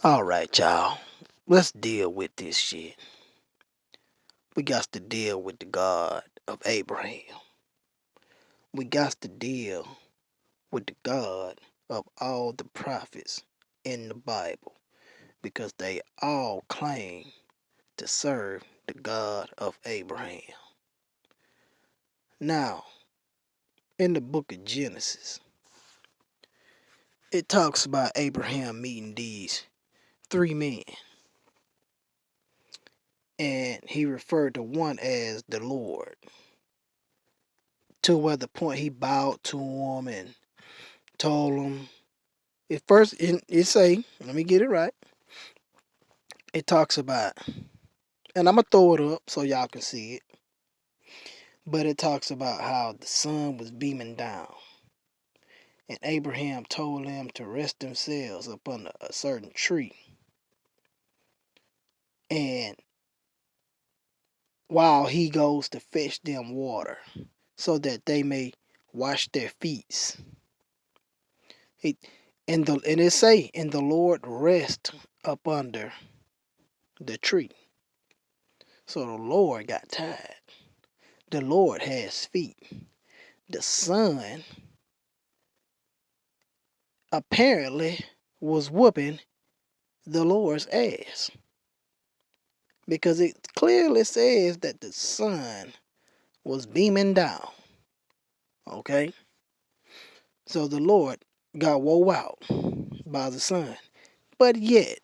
Alright, y'all. Let's deal with this shit. We got to deal with the God of Abraham. We got to deal with the God of all the prophets in the Bible because they all claim to serve the God of Abraham. Now, in the book of Genesis, it talks about Abraham meeting these three men. And he referred to one as the Lord. To where the point he bowed to him and told him. At first, it say, let me get it right. It talks about, and I'm going to throw it up so y'all can see it. But it talks about how the sun was beaming down. And Abraham told them to rest themselves up under a certain tree. And while he goes to fetch them water so that they may wash their feet. And it say, and the Lord rest up under the tree. So the Lord got tired. The Lord has feet. The sun apparently was whooping the Lord's ass. Because it clearly says that the sun was beaming down. Okay? So the Lord got wore out by the sun. But yet,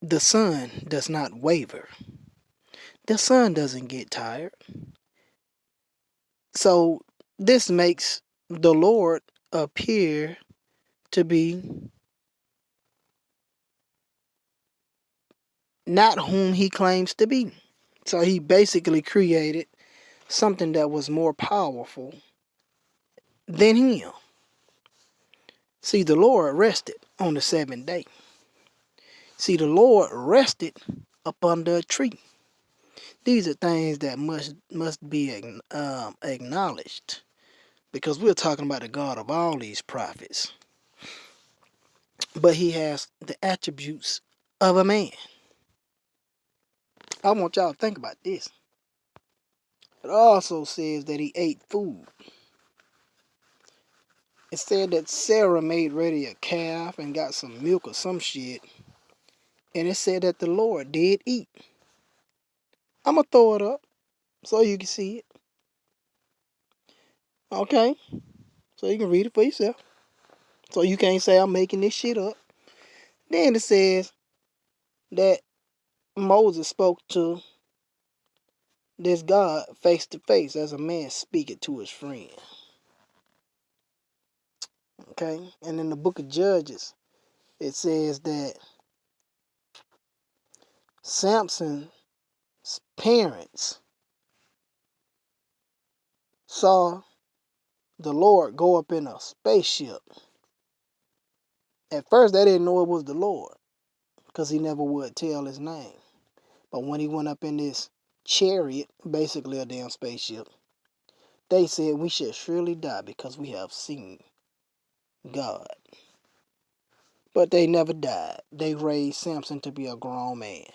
the sun does not waver. The sun doesn't get tired. So this makes the Lord appear to be not whom he claims to be. So he basically created something that was more powerful than him. See, the Lord rested on the seventh day. See, the Lord rested up under a tree. These are things that must be acknowledged, because we're talking about the God of all these prophets. But he has the attributes of a man. I want y'all to think about this. It also says that he ate food. It said that Sarah made ready a calf and got some milk or some shit. And it said that the Lord did eat. I'm going to throw it up so you can see it. Okay? So you can read it for yourself. So you can't say I'm making this shit up. Then it says that Moses spoke to this God face to face as a man speaking to his friend. Okay? And in the book of Judges, it says that Samson's parents saw the Lord go up in a spaceship. At first, they didn't know it was the Lord because he never would tell his name. But when he went up in this chariot, basically a damn spaceship, they said we should surely die because we have seen God. But they never died. They raised Samson to be a grown man.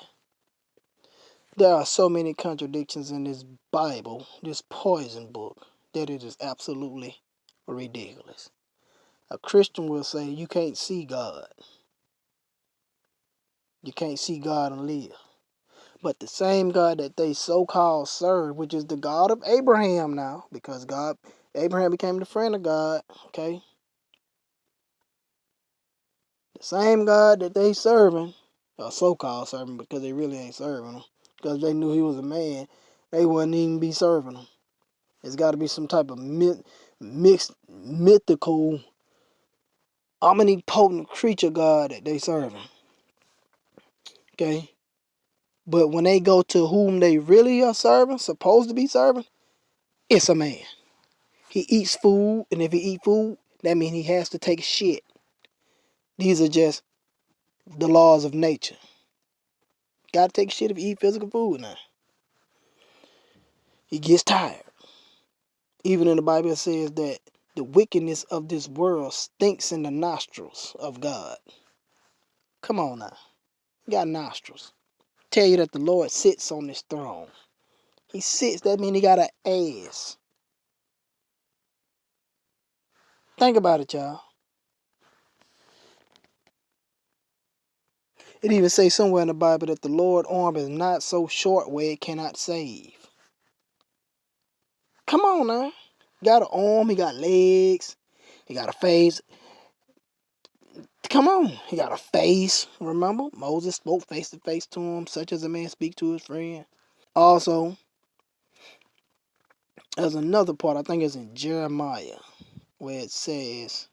There are so many contradictions in this Bible, this poison book, that it is absolutely ridiculous. A Christian will say you can't see God. You can't see God and live. But the same God that they so-called serve, which is the God of Abraham now, because Abraham became the friend of God, okay? The same God that they serving, or so-called serving, because they really ain't serving him, because they knew he was a man, they wouldn't even be serving him. It's got to be some type of mixed, mythical, omnipotent creature God that they serving. Okay? But when they go to whom they really are serving, supposed to be serving, it's a man. He eats food, and if he eat food, that means he has to take a shit. These are just the laws of nature. Gotta take a shit if you eat physical food now. He gets tired. Even in the Bible it says that The wickedness of this world stinks in the nostrils of God. Come on now. You got nostrils. Tell you that the Lord sits on his throne. He sits, that means he got an ass. Think about it, y'all. It even says somewhere in the Bible that the Lord's arm is not so short where it cannot save. Come on now. He got an arm, he got legs, he got a face. Come on, he got a face. Remember, Moses spoke face to face to him, such as a man speak to his friend. Also, there's another part, I think it's in Jeremiah, where it says,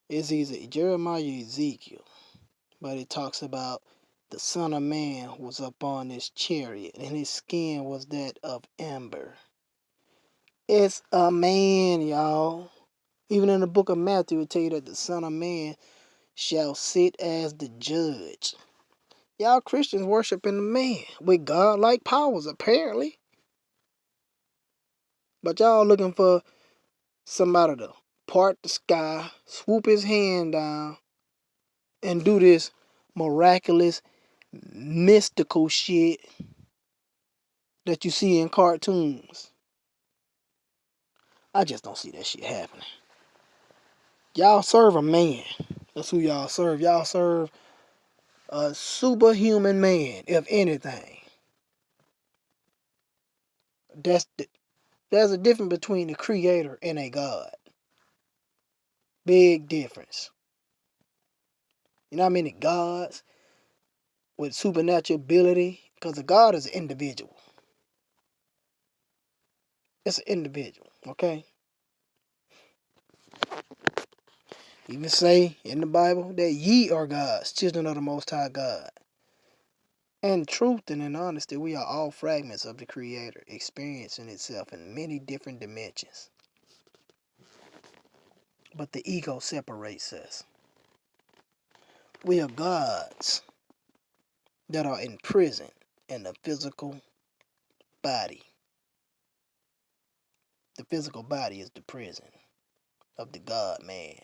it's either Jeremiah or Ezekiel, but it talks about the Son of Man was upon his chariot, and his skin was that of amber. It's a man, y'all. Even in the book of Matthew, it tell you that the Son of Man shall sit as the judge. Y'all Christians worshiping the man with God-like powers, apparently. But y'all looking for somebody to part the sky, swoop his hand down, and do this miraculous, mystical shit that you see in cartoons. I just don't see that shit happening. Y'all serve a man. That's who y'all serve. Y'all serve a superhuman man, if anything. There's a difference between a creator and a God. Big difference. You know how many gods with supernatural ability? Because a God is an individual. It's an individual, okay? Even say in the Bible that ye are gods, children of the Most High God. In truth and in honesty, we are all fragments of the Creator, experiencing itself in many different dimensions. But the ego separates us. We are gods that are imprisoned in the physical body. The physical body is the prison of the God man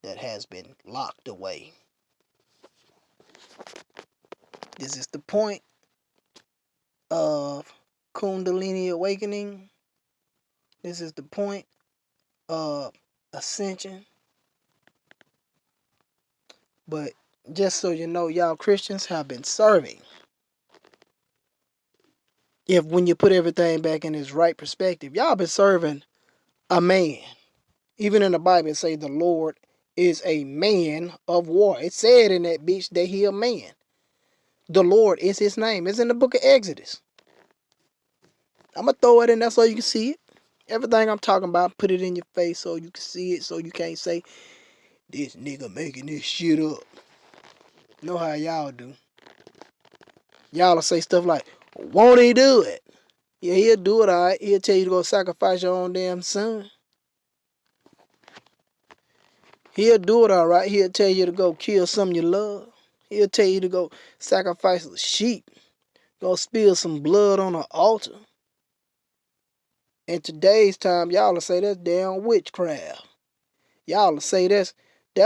that has been locked away. This is the point of Kundalini awakening. This is the point of ascension. But just so you know, y'all Christians have been serving. If when you put everything back in its right perspective, y'all been serving a man. Even in the Bible, it say the Lord is a man of war. It said in that bitch that he a man. The Lord is his name. It's in the book of Exodus. I'm going to throw it in there so you can see it. Everything I'm talking about, put it in your face so you can see it, so you can't say, this nigga making this shit up. Know how y'all do. Y'all will say stuff like, won't he do it? Yeah, he'll do it, all right. He'll tell you to go sacrifice your own damn son. He'll do it, all right. He'll tell you to go kill something you love. He'll tell you to go sacrifice a sheep. Go spill some blood on an altar. In today's time, y'all will say that's damn witchcraft. Y'all will say that's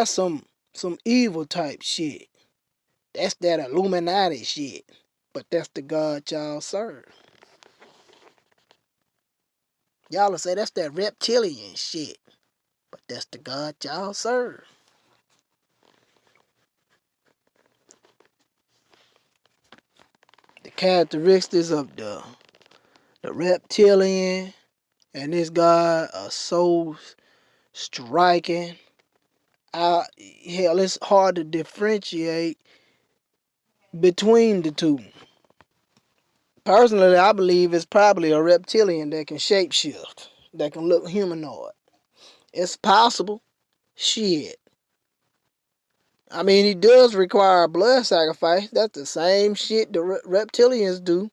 some evil type shit. That's that Illuminati shit. But that's the God y'all serve. Y'all will say that's that reptilian shit. But that's the God y'all serve. The characteristics of the reptilian and this God are so striking. Hell, it's hard to differentiate between the two. Personally, I believe it's probably a reptilian that can shapeshift, that can look humanoid. It's possible. Shit. I mean, he does require blood sacrifice. That's the same shit the reptilians do.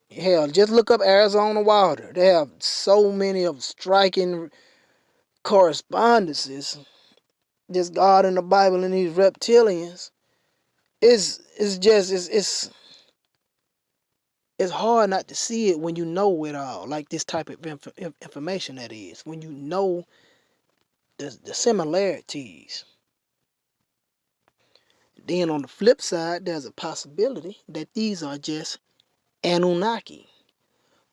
Hell, just look up Arizona Wilder. They have so many of striking correspondences. This God in the Bible and these reptilians. It's It's hard not to see it when you know it all, like this type of information that is. When you know the similarities. Then on the flip side, there's a possibility that these are just Anunnaki,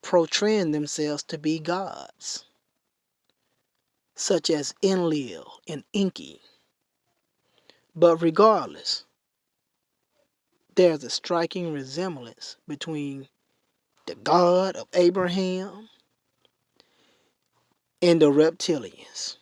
portraying themselves to be gods, such as Enlil and Enki. But regardless, there's a striking resemblance between the God of Abraham and the reptilians.